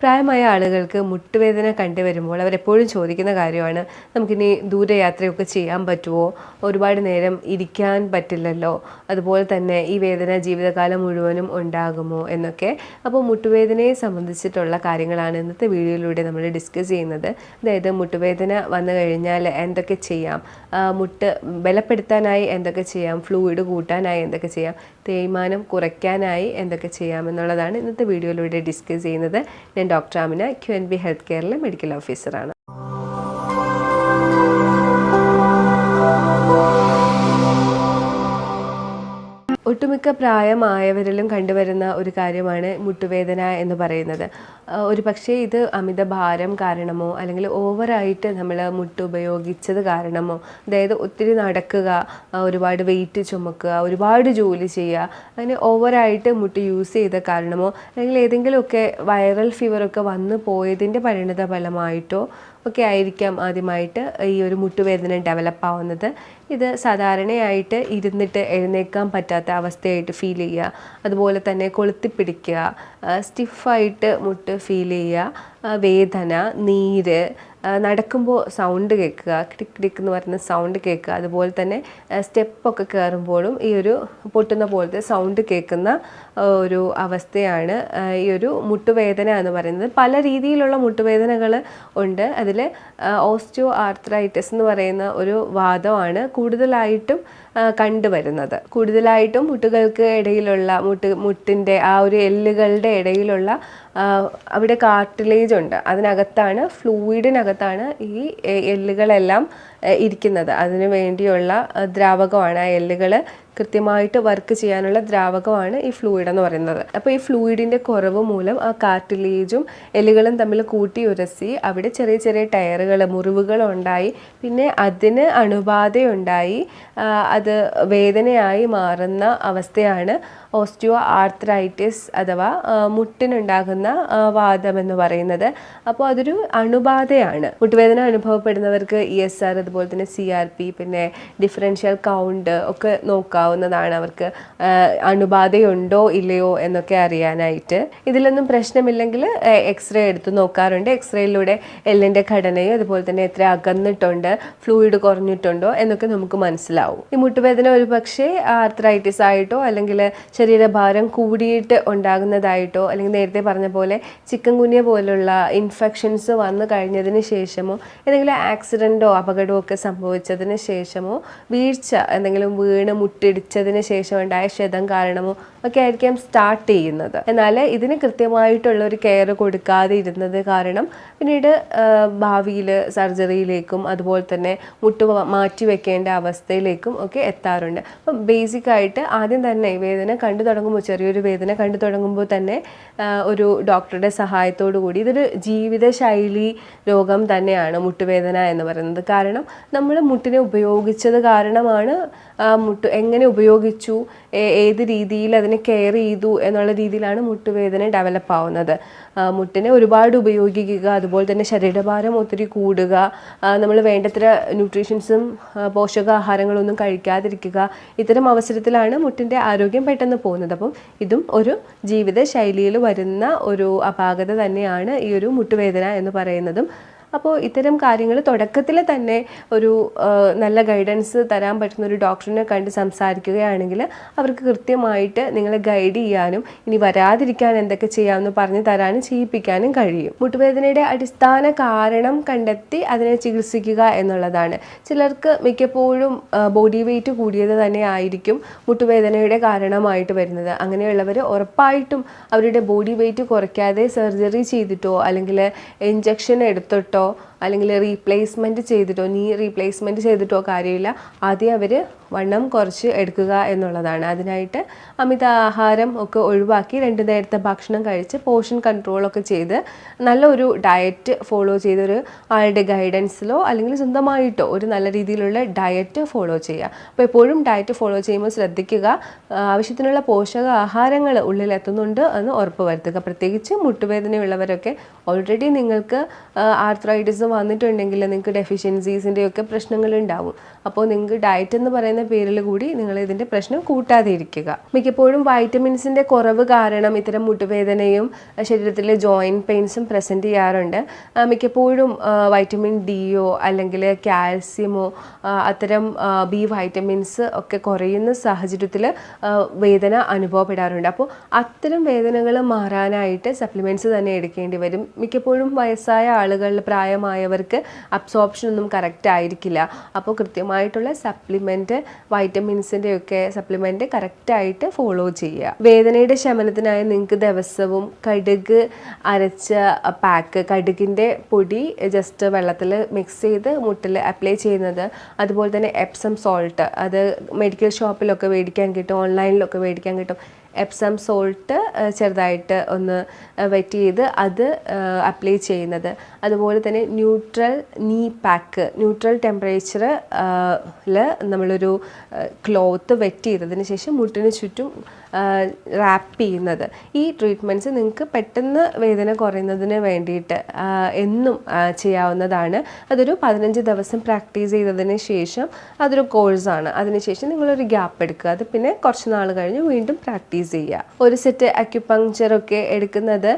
പ്രായമായ ആളുകൾക്ക് മുട്ടുവേദന കണ്ടുവരുമ്പോൾ അവരെപ്പോഴും ചോദിക്കുന്ന കാര്യമാണ്, നമുക്കിനി ദൂരയാത്രയൊക്കെ ചെയ്യാൻ പറ്റുമോ, ഒരുപാട് നേരം ഇരിക്കാൻ പറ്റില്ലല്ലോ, അതുപോലെ തന്നെ ഈ വേദന ജീവിതകാലം മുഴുവനും ഉണ്ടാകുമോ എന്നൊക്കെ. അപ്പോൾ മുട്ടുവേദനയെ സംബന്ധിച്ചിട്ടുള്ള കാര്യങ്ങളാണ് ഇന്നത്തെ വീഡിയോയിലൂടെ നമ്മൾ ഡിസ്കസ് ചെയ്യുന്നത്. അതായത് മുട്ടുവേദന വന്നു കഴിഞ്ഞാൽ എന്തൊക്കെ ചെയ്യാം, മുട്ട് ബലപ്പെടുത്താനായി എന്തൊക്കെ ചെയ്യാം, ഫ്ലൂയിഡ് കൂട്ടാനായി എന്തൊക്കെ ചെയ്യാം, തേയ്മാനം കുറയ്ക്കാനായി എന്തൊക്കെ ചെയ്യാം എന്നുള്ളതാണ് ഇന്നത്തെ വീഡിയോയിലൂടെ ഡിസ്കസ് ചെയ്യുന്നത്. ഡോക്ടർ ആമിന, QNB ഹെൽത്ത് കെയറിലെ മെഡിക്കൽ ഓഫീസറാണ്. ഒട്ടുമിക്ക പ്രായമായവരിലും കണ്ടുവരുന്ന ഒരു കാര്യമാണ് മുട്ടുവേദന എന്ന് പറയുന്നത്. ഒരു പക്ഷേ ഇത് അമിതഭാരം കാരണമോ അല്ലെങ്കിൽ ഓവറായിട്ട് നമ്മൾ മുട്ട് ഉപയോഗിച്ചത് കാരണമോ, അതായത് ഒത്തിരി നടക്കുക, ഒരുപാട് വെയിറ്റ് ചുമക്കുക, ഒരുപാട് ജോലി ചെയ്യുക, അങ്ങനെ ഓവറായിട്ട് മുട്ട് യൂസ് ചെയ്ത കാരണമോ, അല്ലെങ്കിൽ ഏതെങ്കിലുമൊക്കെ വൈറൽ ഫീവറൊക്കെ വന്നു പോയതിൻ്റെ പരിണിത ഫലമായിട്ടോ ഒക്കെ ആയിരിക്കാം ആദ്യമായിട്ട് ഈ ഒരു മുട്ടുവേദന ഡെവലപ്പ് ആവുന്നത്. ഇത് സാധാരണയായിട്ട് ഇരുന്നിട്ട് എഴുന്നേൽക്കാൻ പറ്റാത്ത അവസ്ഥയായിട്ട് ഫീൽ ചെയ്യുക, അതുപോലെ തന്നെ കൊളുത്തിപ്പിടിക്കുക, സ്റ്റിഫായിട്ട് മുട്ട് ഫീൽ ചെയ്യുക, വേദന, നീര്, നടക്കുമ്പോൾ സൗണ്ട് കേൾക്കുക, ക്ടിക് ക്ടിക് എന്ന് പറയുന്ന സൗണ്ട് കേൾക്കുക, അതുപോലെ തന്നെ സ്റ്റെപ്പൊക്കെ കയറുമ്പോഴും ഈ ഒരു പൊട്ടുന്ന പോലത്തെ സൗണ്ട് കേൾക്കുന്ന ഒരു അവസ്ഥയാണ് ഈ ഒരു മുട്ടുവേദന എന്ന് പറയുന്നത്. പല രീതിയിലുള്ള മുട്ടുവേദനകൾ ഉണ്ട്. അതിൽ ഓസ്റ്റിയോ ആർത്രൈറ്റിസ് എന്ന് പറയുന്ന ഒരു വാദമാണ് കൂടുതലായിട്ടും കണ്ടുവരുന്നത്. കൂടുതലായിട്ടും മുട്ടുകൾക്ക് ഇടയിലുള്ള മുട്ടിൻ്റെ ആ ഒരു എല്ലുകളുടെ ഇടയിലുള്ള അവിടെ കാർട്ടിലേജ് ഉണ്ട്, അതിനകത്താണ്, ഫ്ലൂയിഡിനകത്താണ് ഈ എല്ലുകളെല്ലാം ഇരിക്കുന്നത്. അതിനു വേണ്ടിയുള്ള ദ്രാവകമാണ്, ആ എല്ലുകൾ കൃത്യമായിട്ട് വർക്ക് ചെയ്യാനുള്ള ദ്രാവകമാണ് ഈ ഫ്ലൂയിഡ് എന്ന് പറയുന്നത്. അപ്പോൾ ഈ ഫ്ലൂയിഡിൻ്റെ കുറവ് മൂലം ആ കാർട്ടിലേജും എല്ലുകളും തമ്മിൽ കൂട്ടിയുരസി അവിടെ ചെറിയ ചെറിയ ടയറുകൾ, മുറിവുകൾ ഉണ്ടായി, പിന്നെ അതിന് അണുബാധയുണ്ടായി അത് വേദനയായി മാറുന്ന അവസ്ഥയാണ് ഓസ്റ്റിയോ ആർത്രൈറ്റിസ് അഥവാ മുട്ടിനുണ്ടാകുന്ന വാദം എന്ന് പറയുന്നത്. അപ്പോൾ അതൊരു അണുബാധയാണ്. മുട്ടുവേദന അനുഭവപ്പെടുന്നവർക്ക് ESR, അതുപോലെ തന്നെ CRP, പിന്നെ ഡിഫറൻഷ്യൽ കൗണ്ട് ഒക്കെ നോക്കാവുന്നതാണ്, അവർക്ക് അണുബാധയുണ്ടോ ഇല്ലയോ എന്നൊക്കെ അറിയാനായിട്ട്. ഇതിലൊന്നും പ്രശ്നമില്ലെങ്കിൽ എക്സ്റേ എടുത്ത് നോക്കാറുണ്ട്. എക്സ്റേയിലൂടെ എല്ലിൻ്റെ ഘടനയും അതുപോലെ തന്നെ എത്ര അകന്നിട്ടുണ്ട്, ഫ്ലൂയിഡ് കുറഞ്ഞിട്ടുണ്ടോ എന്നൊക്കെ നമുക്ക് മനസ്സിലാവും. ഈ മുട്ടുവേദന ഒരു പക്ഷേ ആർത്രൈറ്റിസ് ആയിട്ടോ അല്ലെങ്കിൽ ശരീരഭാരം കൂടിയിട്ട് ഉണ്ടാകുന്നതായിട്ടോ, അല്ലെങ്കിൽ നേരത്തെ പറഞ്ഞ പോലെ ചിക്കൻ ഗുനിയ പോലുള്ള ഇൻഫെക്ഷൻസ് വന്നു കഴിഞ്ഞതിന് ശേഷമോ, എന്തെങ്കിലും ആക്സിഡൻറ്റോ അപകടമോ ഒക്കെ സംഭവിച്ചതിന് ശേഷമോ, വീഴ്ച എന്തെങ്കിലും വീണ് മുട്ടിടിച്ചതിന് ശേഷം ഉണ്ടായ ക്ഷതം കാരണമോ ഒക്കെ ആയിരിക്കാം സ്റ്റാർട്ട് ചെയ്യുന്നത്. എന്നാൽ ഇതിന് കൃത്യമായിട്ടുള്ള ഒരു കെയർ കൊടുക്കാതെ ഇരുന്നത് കാരണം പിന്നീട് ഭാവിയിൽ സർജറിയിലേക്കും അതുപോലെ തന്നെ മുട്ട് മാറ്റി വെക്കേണ്ട അവസ്ഥയിലേക്കും ഒക്കെ എത്താറുണ്ട്. അപ്പം ബേസിക്കായിട്ട് ആദ്യം തന്നെ വേദന കണ്ടു തുടങ്ങുമ്പോൾ, ചെറിയൊരു വേദന കണ്ടു തുടങ്ങുമ്പോൾ തന്നെ ഒരു ഡോക്ടറുടെ സഹായത്തോടു കൂടി, ഇതൊരു ജീവിതശൈലി രോഗം തന്നെയാണ് മുട്ടുവേദന എന്ന് പറയുന്നത്. കാരണം നമ്മൾ മുട്ടിനെ ഉപയോഗിച്ചത് കാരണമാണ്, മുട്ട് എങ്ങനെ ഉപയോഗിച്ചു, ഏത് രീതിയിൽ അതിനെ കെയർ ചെയ്തു എന്നുള്ള രീതിയിലാണ് മുട്ടുവേദന ഡെവലപ്പ് ആവുന്നത്. മുട്ടിനെ ഒരുപാട് ഉപയോഗിക്കുക, അതുപോലെ തന്നെ ശരീരഭാരം ഒത്തിരി കൂടുക, നമ്മൾ വേണ്ടത്ര ന്യൂട്രീഷൻസും പോഷകാഹാരങ്ങളൊന്നും കഴിക്കാതിരിക്കുക, ഇത്തരം അവസരത്തിലാണ് മുട്ടിൻ്റെ ആരോഗ്യം പെട്ടെന്ന് പോകുന്നത്. അപ്പം ഇതും ഒരു ജീവിതശൈലിയിൽ വരുന്ന ഒരു അപാകത തന്നെയാണ് ഈ ഒരു മുട്ടുവേദന എന്ന് പറയുന്നതും. അപ്പോൾ ഇത്തരം കാര്യങ്ങൾ തുടക്കത്തിൽ തന്നെ ഒരു നല്ല ഗൈഡൻസ് തരാൻ പറ്റുന്ന ഒരു ഡോക്ടറിനെ കണ്ട് സംസാരിക്കുകയാണെങ്കിൽ അവർക്ക് കൃത്യമായിട്ട് നിങ്ങളെ ഗൈഡ് ചെയ്യാനും ഇനി വരാതിരിക്കാൻ എന്തൊക്കെ ചെയ്യാമെന്ന് പറഞ്ഞു തരാനും ചെയ്യിപ്പിക്കാനും കഴിയും. മുട്ടുവേദനയുടെ അടിസ്ഥാന കാരണം കണ്ടെത്തി അതിനെ ചികിത്സിക്കുക എന്നുള്ളതാണ്. ചിലർക്ക് മിക്കപ്പോഴും ബോഡി വെയിറ്റ് കൂടിയത് തന്നെ ആയിരിക്കും മുട്ടുവേദനയുടെ കാരണമായിട്ട് വരുന്നത്. അങ്ങനെയുള്ളവർ ഉറപ്പായിട്ടും അവരുടെ ബോഡി വെയിറ്റ് കുറയ്ക്കാതെ സർജറി ചെയ്തിട്ടോ അല്ലെങ്കിൽ ഇഞ്ചക്ഷൻ എടുത്തിട്ടോ അല്ലെങ്കിൽ റീപ്ലേസ്മെൻറ്റ് ചെയ്തിട്ടോ, നീ റീപ്ലേസ്മെൻറ്റ് ചെയ്തിട്ടോ കാര്യമില്ല. ആദ്യം അവർ വണ്ണം കുറച്ച് എടുക്കുക എന്നുള്ളതാണ്. അതിനായിട്ട് അമിത ആഹാരം ഒക്കെ ഒഴിവാക്കി 2 നേരത്തെ ഭക്ഷണം കഴിച്ച് പോർഷൻ കൺട്രോളൊക്കെ ചെയ്ത് നല്ലൊരു ഡയറ്റ് ഫോളോ ചെയ്തൊരു ആളുടെ ഗൈഡൻസിലോ അല്ലെങ്കിൽ സ്വന്തമായിട്ടോ ഒരു നല്ല രീതിയിലുള്ള ഡയറ്റ് ഫോളോ ചെയ്യുക. അപ്പോൾ എപ്പോഴും ഡയറ്റ് ഫോളോ ചെയ്യുമ്പോൾ ശ്രദ്ധിക്കുക, ആവശ്യത്തിനുള്ള പോഷകാഹാരങ്ങൾ ഉള്ളിലെത്തുന്നുണ്ട് എന്ന് ഉറപ്പ് വരുത്തുക. പ്രത്യേകിച്ച് മുട്ടുവേദനയുള്ളവരൊക്കെ ഓൾറെഡി നിങ്ങൾക്ക് ആർത്രൈറ്റിസും ഇഷ്യൂസ് വന്നിട്ടുണ്ടെങ്കിൽ നിങ്ങൾക്ക് ഡെഫിഷ്യൻസീസിൻ്റെയൊക്കെ പ്രശ്നങ്ങളുണ്ടാവും. അപ്പോൾ നിങ്ങൾക്ക് ഡയറ്റ് എന്ന് പറയുന്ന പേരിൽ കൂടി നിങ്ങൾ ഇതിൻ്റെ പ്രശ്നം കൂട്ടാതെ ഇരിക്കുക. മിക്കപ്പോഴും വൈറ്റമിൻസിൻ്റെ കുറവ് കാരണം ഇത്തരം മുട്ടുവേദനയും ശരീരത്തിലെ ജോയിൻറ്റ് പെയിൻസും പ്രസൻറ്റ് ചെയ്യാറുണ്ട്. മിക്കപ്പോഴും വൈറ്റമിൻ ഡിയോ അല്ലെങ്കിൽ കാൽസ്യമോ അത്തരം ബി വൈറ്റമിൻസ് ഒക്കെ കുറയുന്ന സാഹചര്യത്തിൽ വേദന അനുഭവപ്പെടാറുണ്ട്. അപ്പോൾ അത്തരം വേദനകൾ മാറാനായിട്ട് സപ്ലിമെൻറ്റ്സ് തന്നെ എടുക്കേണ്ടി വരും. മിക്കപ്പോഴും വയസ്സായ ആളുകളിൽ, പ്രായമായവർക്ക് അബ്സോർപ്ഷൻ ഒന്നും കറക്റ്റ് ആയിരിക്കില്ല. അപ്പോൾ കൃത്യമായിട്ടുള്ള സപ്ലിമെൻറ്റ്, വൈറ്റമിൻസിൻ്റെയൊക്കെ സപ്ലിമെൻറ്റ് കറക്റ്റായിട്ട് ഫോളോ ചെയ്യുക. വേദനയുടെ ശമനത്തിനായി നിങ്ങൾക്ക് ദിവസവും കടുക് അരച്ച പാക്ക്, കടുകിൻ്റെ പൊടി ജസ്റ്റ് വെള്ളത്തിൽ മിക്സ് ചെയ്ത് മുട്ടിൽ അപ്ലൈ ചെയ്യുന്നത്, അതുപോലെ തന്നെ എപ്സം സോൾട്ട്, അത് മെഡിക്കൽ ഷോപ്പിലൊക്കെ മേടിക്കാൻ കിട്ടും, ഓൺലൈനിലൊക്കെ മേടിക്കാൻ കിട്ടും. എപ്സം സോൾട്ട് ചെറുതായിട്ട് ഒന്ന് വെറ്റ് ചെയ്ത് അത് അപ്ലൈ ചെയ്യുന്നത്, അതുപോലെ തന്നെ ന്യൂട്രൽ നീ പാക്ക്, ന്യൂട്രൽ ടെമ്പറേച്ചറിൽ നമ്മളൊരു ക്ലോത്ത് വെറ്റ് ചെയ്തതിന് ശേഷം മുട്ടിന് ചുറ്റും റാപ്പ് ചെയ്യുന്നത്. ഈ ട്രീറ്റ്മെൻറ്റ്സ് നിങ്ങൾക്ക് പെട്ടെന്ന് വേദന കുറയുന്നതിന് വേണ്ടിയിട്ട് എന്നും ചെയ്യാവുന്നതാണ്. അതൊരു 15 ദിവസം പ്രാക്ടീസ് ചെയ്തതിന് ശേഷം അതൊരു കോഴ്സാണ്. അതിനുശേഷം നിങ്ങളൊരു ഗ്യാപ്പ് എടുക്കുക, അത് പിന്നെ കുറച്ച് നാൾ കഴിഞ്ഞ് വീണ്ടും പ്രാക്ടീസ് ചെയ്യുക. ഒരു സെറ്റ് അക്യുപങ്ക്ചറൊക്കെ എടുക്കുന്നത്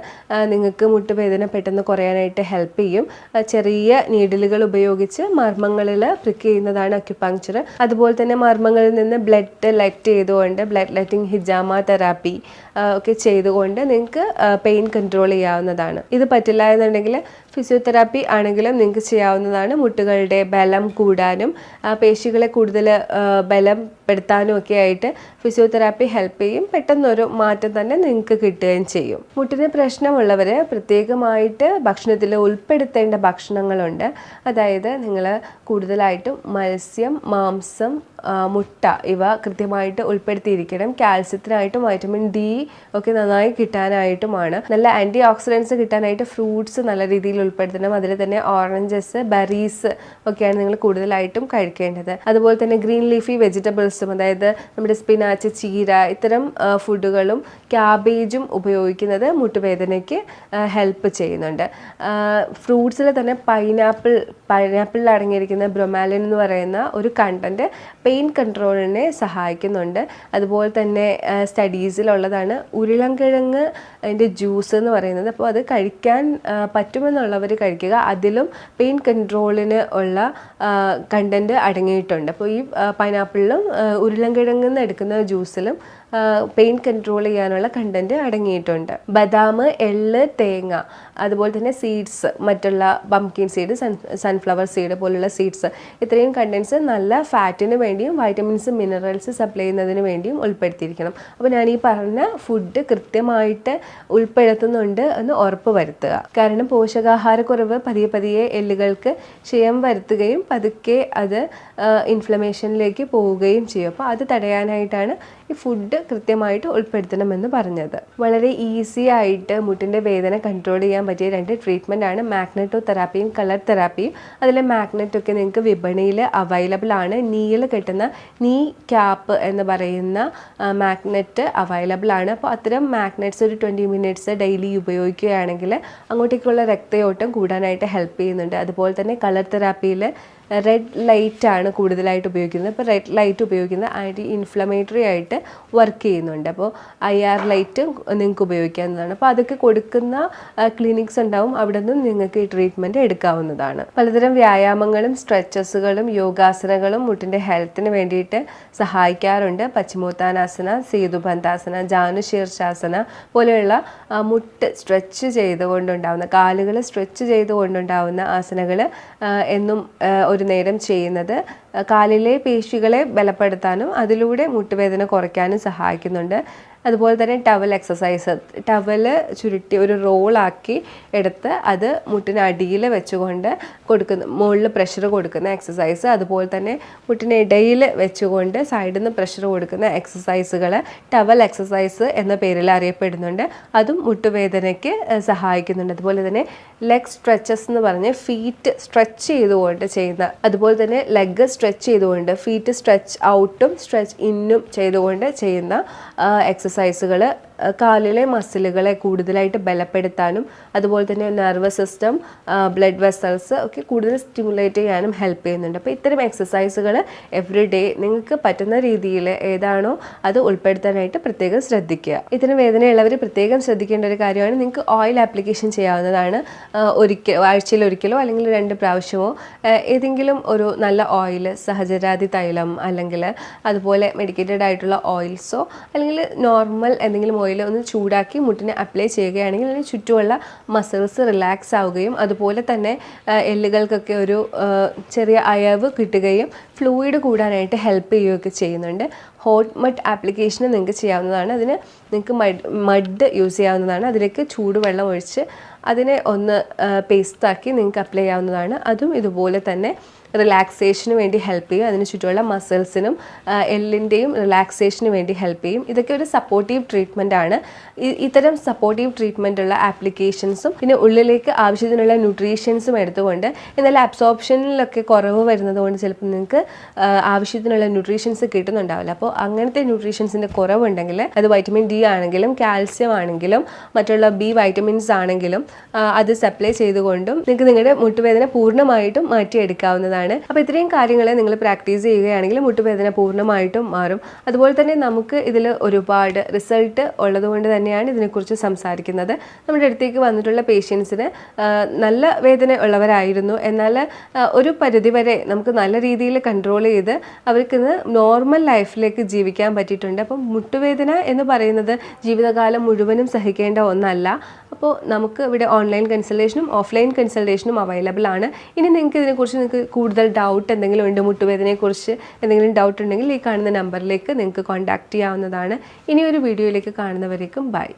നിങ്ങൾക്ക് മുട്ടുവേദന പെട്ടെന്ന് കുറയാനായിട്ട് ഹെൽപ്പ് ചെയ്യും. ചെറിയ നീഡിലുകൾ ഉപയോഗിച്ച് മർമ്മങ്ങളിൽ പ്രിക്ക് ചെയ്യുന്നതാണ് അക്യുപങ്ക്ചർ. അതുപോലെ തന്നെ മർമ്മങ്ങളിൽ നിന്ന് ബ്ലഡ് ലെറ്റ് ചെയ്തുകൊണ്ട്, ബ്ലഡ് ലെറ്റിംഗ് ഹിജാമ തെറാപ്പി ഒക്കെ ചെയ്തുകൊണ്ട് നിങ്ങൾക്ക് പെയിൻ കൺട്രോൾ ചെയ്യാവുന്നതാണ്. ഇത് പറ്റില്ല എന്നുണ്ടെങ്കിൽ ഫിസിയോതെറാപ്പി ആണെങ്കിലും നിങ്ങൾക്ക് ചെയ്യാവുന്നതാണ്. മുട്ടുകളുടെ ബലം കൂടാനും പേശികളെ കൂടുതൽ ബലപ്പെടുത്താനും ഒക്കെ ആയിട്ട് ഫിസിയോതെറാപ്പി ഹെൽപ്പ് ചെയ്യും. പെട്ടെന്നൊരു മാറ്റം തന്നെ നിങ്ങൾക്ക് കിട്ടുകയും ചെയ്യും. മുട്ടിന് പ്രശ്നമുള്ളവർ പ്രത്യേകമായിട്ട് ഭക്ഷണത്തിൽ ഉൾപ്പെടുത്തേണ്ട ഭക്ഷണങ്ങളുണ്ട്. അതായത് നിങ്ങൾ കൂടുതലായിട്ടും മത്സ്യം, മാംസം, മുട്ട ഇവ കൃത്യമായിട്ട് ഉൾപ്പെടുത്തിയിരിക്കണം. കാൽസ്യത്തിനായിട്ടും വൈറ്റമിൻ ഡി ഒക്കെ നന്നായി കിട്ടാനായിട്ടുമാണ്. നല്ല ആൻറ്റി ഓക്സിഡൻസ് കിട്ടാനായിട്ട് ഫ്രൂട്ട്സ് നല്ല രീതിയിൽ ഉൾപ്പെടുത്തണം. അതിൽ തന്നെ ഓറഞ്ചസ്, ബെറീസ് ഒക്കെയാണ് നിങ്ങൾ കൂടുതലായിട്ടും കഴിക്കേണ്ടത്. അതുപോലെ തന്നെ ഗ്രീൻ ലീഫി വെജിറ്റബിൾസും, അതായത് നമ്മുടെ സ്പിനാച്ച്, ചീര, ഇത്തരം ഫുഡുകളും ക്യാബേജും ഉപയോഗിക്കുന്നത് മുട്ടുവേദനയ്ക്ക് ഹെൽപ്പ് ചെയ്യുന്നുണ്ട്. ഫ്രൂട്ട്സിൽ തന്നെ പൈനാപ്പിളിൽ അടങ്ങിയിരിക്കുന്ന ബ്രൊമാലിൻ എന്ന് പറയുന്ന ഒരു കണ്ടന്റ് പെയിൻ കൺട്രോളിനെ സഹായിക്കുന്നുണ്ട്. അതുപോലെ തന്നെ സ്റ്റഡീസിലുള്ളതാണ് ഉരുളൻകിഴങ്ങ് അതിൻ്റെ ജ്യൂസ് എന്ന് പറയുന്നത്. അപ്പോൾ അത് കഴിക്കാൻ പറ്റുമെന്നുള്ളവർ കഴിക്കുക. അതിലും പെയിൻ കൺട്രോളിന് ഉള്ള കണ്ടന്റ് അടങ്ങിയിട്ടുണ്ട്. അപ്പോൾ ഈ പൈനാപ്പിളിലും ഉരുളൻകിഴങ്ങിൽ നിന്ന് എടുക്കുന്ന ജ്യൂസിലും പെയിൻ കൺട്രോൾ ചെയ്യാനുള്ള കണ്ടന്റ് അടങ്ങിയിട്ടുണ്ട്. ബദാം, എള്ള്, തേങ്ങ, അതുപോലെ തന്നെ സീഡ്സ്, മറ്റുള്ള പംകിൻ സീഡ്, സൺഫ്ലവർ സീഡ് പോലുള്ള സീഡ്സ്, ഇത്രയും കണ്ടൻസ് നല്ല ഫാറ്റിന് വേണ്ടിയും വൈറ്റമിൻസ്, മിനറൽസ് സപ്ലൈ ചെയ്യുന്നതിന് വേണ്ടിയും ഉൾപ്പെടുത്തിയിരിക്കണം. അപ്പോൾ ഞാൻ ഈ പറഞ്ഞ ഫുഡ് കൃത്യമായിട്ട് ഉൾപ്പെടുത്തുന്നുണ്ട് എന്ന് ഉറപ്പ് വരുത്തുക. കാരണം പോഷകാഹാരക്കുറവ് പതിയെ എല്ലുകൾക്ക് ക്ഷയം വരുത്തുകയും പതുക്കെ അത് ഇൻഫ്ലമേഷനിലേക്ക് പോവുകയും ചെയ്യും. അപ്പോൾ അത് തടയാനായിട്ടാണ് ഈ ഫുഡ് കൃത്യമായിട്ട് ഉൾപ്പെടുത്തണമെന്ന് പറഞ്ഞത്. വളരെ ഈസി ആയിട്ട് മുട്ടിൻ്റെ വേദന കൺട്രോൾ ചെയ്യാൻ പറ്റിയ 2 ട്രീറ്റ്മെൻ്റ് ആണ് മാഗ്നെറ്റോ തെറാപ്പിയും കളർ തെറാപ്പിയും. അതിലെ മാഗ്നെറ്റൊക്കെ നിങ്ങൾക്ക് വിപണിയിൽ അവൈലബിൾ ആണ്. നീയിൽ കിട്ടുന്ന നീ ക്യാപ്പ് എന്ന് പറയുന്ന മാഗ്നെറ്റ് അവൈലബിൾ ആണ്. അപ്പോൾ അത്തരം മാഗ്നെറ്റ്സ് ഒരു 20 മിനിറ്റ്സ് ഡെയിലി ഉപയോഗിക്കുകയാണെങ്കിൽ അങ്ങോട്ടേക്കുള്ള രക്തയോട്ടം കൂടാനായിട്ട് ഹെൽപ്പ് ചെയ്യുന്നുണ്ട്. അതുപോലെ തന്നെ കളർ തെറാപ്പിയിൽ റെഡ് ലൈറ്റ് ആണ് കൂടുതലായിട്ട് ഉപയോഗിക്കുന്നത്. അപ്പോൾ റെഡ് ലൈറ്റ് ഉപയോഗിക്കുന്നത് ആൻറ്റി ഇൻഫ്ലമേറ്ററി ആയിട്ട് വർക്ക് ചെയ്യുന്നുണ്ട്. അപ്പോൾ IR ലൈറ്റ് നിങ്ങൾക്ക് ഉപയോഗിക്കാവുന്നതാണ്. അപ്പോൾ അതൊക്കെ കൊടുക്കുന്ന ക്ലിനിക്സ് ഉണ്ടാവും, അവിടെ നിന്ന് നിങ്ങൾക്ക് ഈ ട്രീറ്റ്മെൻറ്റ് എടുക്കാവുന്നതാണ്. പലതരം വ്യായാമങ്ങളും സ്ട്രെച്ചസുകളും യോഗാസനങ്ങളും മുട്ടിൻ്റെ ഹെൽത്തിന് വേണ്ടിയിട്ട് സഹായിക്കാറുണ്ട്. പശ്ചിമോത്താനാസന, സേതുബന്ധാസന, ജാനു ശീർഷാസന പോലെയുള്ള മുട്ട് സ്ട്രെച്ച് ചെയ്തുകൊണ്ടുണ്ടാവുന്ന, കാലുകൾ സ്ട്രെച്ച് ചെയ്തുകൊണ്ടുണ്ടാവുന്ന ആസനകൾ എന്നും ഒരു നേരം ചെയ്യുന്നത് കാലിലെ പേശികളെ ബലപ്പെടുത്താനും അതിലൂടെ മുട്ടുവേദന കുറയ്ക്കാനും സഹായിക്കുന്നുണ്ട്. അതുപോലെ തന്നെ ടവൽ എക്സസൈസ്, ടവല് ചുരുട്ടി ഒരു റോളാക്കി എടുത്ത് അത് മുട്ടിനടിയിൽ വെച്ചുകൊണ്ട് കൊടുക്കുന്ന, മുകളിൽ പ്രഷർ കൊടുക്കുന്ന എക്സസൈസ്, അതുപോലെ തന്നെ മുട്ടിനിടയിൽ വെച്ചുകൊണ്ട് സൈഡിൽ നിന്ന് പ്രഷർ കൊടുക്കുന്ന എക്സസൈസുകൾ ടവൽ എക്സസൈസ് എന്ന പേരിൽ അറിയപ്പെടുന്നുണ്ട്. അതും മുട്ടുവേദനയ്ക്ക് സഹായിക്കുന്നുണ്ട്. അതുപോലെ തന്നെ ലെഗ് സ്ട്രെച്ചസ് എന്ന് പറഞ്ഞ് ഫീറ്റ് സ്ട്രെച്ച് ചെയ്തുകൊണ്ട് ചെയ്യുന്ന, അതുപോലെ തന്നെ ലെഗ് സ്ട്രെച്ച് ചെയ്തുകൊണ്ട് ഫീറ്റ് സ്ട്രെച്ച് ഔട്ടും സ്ട്രെച്ച് ഇന്നും ചെയ്തുകൊണ്ട് ചെയ്യുന്ന എക്സസൈസുകൾ കാലിലെ മസിലുകളെ കൂടുതലായിട്ട് ബലപ്പെടുത്താനും അതുപോലെ തന്നെ നെർവസ് സിസ്റ്റം, ബ്ലഡ് വെസൽസ് ഒക്കെ കൂടുതൽ സ്റ്റിമുലേറ്റ് ചെയ്യാനും ഹെൽപ്പ് ചെയ്യുന്നുണ്ട്. അപ്പോൾ ഇത്തരം എക്സസൈസുകൾ എവറി ഡേ നിങ്ങൾക്ക് പറ്റുന്ന രീതിയിൽ ഏതാണോ അത് ഉൾപ്പെടുത്താനായിട്ട് പ്രത്യേകം ശ്രദ്ധിക്കുക. ഇത്തരം വേദനയുള്ളവർ പ്രത്യേകം ശ്രദ്ധിക്കേണ്ട ഒരു കാര്യമാണ്, നിങ്ങൾക്ക് ഓയിൽ ആപ്ലിക്കേഷൻ ചെയ്യാവുന്നതാണ്. ആഴ്ചയിൽ ഒരിക്കലോ അല്ലെങ്കിൽ 2 പ്രാവശ്യമോ ഏതെങ്കിലും ഒരു നല്ല ഓയിൽ, സഹചരാതി തൈലം അല്ലെങ്കിൽ അതുപോലെ മെഡിക്കേറ്റഡ് ആയിട്ടുള്ള ഓയിൽസോ അല്ലെങ്കിൽ നോർമൽ എന്തെങ്കിലും ഓയിൽ ഒന്ന് ചൂടാക്കി മുട്ടിനെ അപ്ലൈ ചെയ്യുകയാണെങ്കിൽ അതിന് ചുറ്റുമുള്ള മസിൽസ് റിലാക്സ് ആവുകയും അതുപോലെ തന്നെ എല്ലുകൾക്കൊക്കെ ഒരു ചെറിയ അയവ് കിട്ടുകയും ഫ്ലൂയിഡ് കൂടാനായിട്ട് ഹെൽപ്പ് ചെയ്യുകയൊക്കെ ചെയ്യുന്നുണ്ട്. ഹോട്ട് മഡ് ആപ്ലിക്കേഷൻ നിങ്ങൾക്ക് ചെയ്യാവുന്നതാണ്. അതിന് നിങ്ങൾക്ക് മഡ് യൂസ് ചെയ്യാവുന്നതാണ്. അതിലേക്ക് ചൂടുവെള്ളം ഒഴിച്ച് അതിനെ ഒന്ന് പേസ്റ്റാക്കി നിങ്ങൾക്ക് അപ്ലൈ ചെയ്യാവുന്നതാണ്. അതും ഇതുപോലെ തന്നെ റിലാക്സേഷന് വേണ്ടി ഹെൽപ്പ് ചെയ്യും. അതിന് ചുറ്റുമുള്ള മസിൽസിനും എല്ലിൻ്റെയും റിലാക്സേഷന് വേണ്ടി ഹെൽപ്പ് ചെയ്യും. ഇതൊക്കെ ഒരു സപ്പോർട്ടീവ് ട്രീറ്റ്മെൻ്റ് ആണ്. ഇത്തരം സപ്പോർട്ടീവ് ട്രീറ്റ്മെൻ്റ് ഉള്ള ആപ്ലിക്കേഷൻസും പിന്നെ ഉള്ളിലേക്ക് ആവശ്യത്തിനുള്ള ന്യൂട്രീഷ്യൻസും എടുത്തുകൊണ്ട്, എന്നാൽ അബ്സോർപ്ഷനിലൊക്കെ കുറവ് വരുന്നത് കൊണ്ട് ചിലപ്പോൾ നിങ്ങൾക്ക് ആവശ്യത്തിനുള്ള ന്യൂട്രീഷ്യൻസ് കിട്ടുന്നുണ്ടാവില്ല. അപ്പോൾ അങ്ങനത്തെ ന്യൂട്രീഷ്യൻസിൻ്റെ കുറവുണ്ടെങ്കിൽ അത് വൈറ്റമിൻ ഡി ആണെങ്കിലും കാൽസ്യം ആണെങ്കിലും മറ്റുള്ള ബി വൈറ്റമിൻസ് ആണെങ്കിലും അത് സപ്ലൈ ചെയ്തുകൊണ്ടും നിങ്ങൾക്ക് നിങ്ങളുടെ മുട്ടുവേദന പൂർണ്ണമായിട്ടും മാറ്റിയെടുക്കാവുന്നതാണ്. അപ്പോൾ ഇത്രയും കാര്യങ്ങൾ നിങ്ങൾ പ്രാക്ടീസ് ചെയ്യുകയാണെങ്കിൽ മുട്ടുവേദന പൂർണ്ണമായിട്ടും മാറും. അതുപോലെ തന്നെ നമുക്ക് ഇതിൽ ഒരുപാട് റിസൾട്ട് ഉള്ളതുകൊണ്ട് തന്നെയാണ് ഇതിനെക്കുറിച്ച് സംസാരിക്കുന്നത്. നമ്മുടെ അടുത്തേക്ക് വന്നിട്ടുള്ള പേഷ്യൻസിന് നല്ല വേദന ഉള്ളവരായിരുന്നു, എന്നാൽ ഒരു പരിധിവരെ നമുക്ക് നല്ല രീതിയിൽ കൺട്രോൾ ചെയ്ത് അവർക്ക് നോർമൽ ലൈഫിലേക്ക് ജീവിക്കാൻ പറ്റിയിട്ടുണ്ട്. അപ്പം മുട്ടുവേദന എന്ന് പറയുന്നത് ജീവിതകാലം മുഴുവനും സഹിക്കേണ്ട ഒന്നല്ല. അപ്പോൾ നമുക്ക് ഇവിടെ ഓൺലൈൻ കൺസൾട്ടേഷനും ഓഫ്ലൈൻ കൺസൾട്ടേഷനും അവൈലബിൾ ആണ്. ഇനി നിങ്ങൾക്ക് ഇതിനെക്കുറിച്ച് കൂടുതൽ ഡൗട്ട് എന്തെങ്കിലും ഉണ്ട്, മുട്ടുവേദനയെക്കുറിച്ച് എന്തെങ്കിലും ഡൗട്ട് ഉണ്ടെങ്കിൽ ഈ കാണുന്ന നമ്പറിലേക്ക് നിങ്ങൾക്ക് കോൺടാക്റ്റ് ചെയ്യാവുന്നതാണ്. ഇനി ഒരു വീഡിയോയിലേക്ക് കാണുന്നവരേക്കും ബൈ.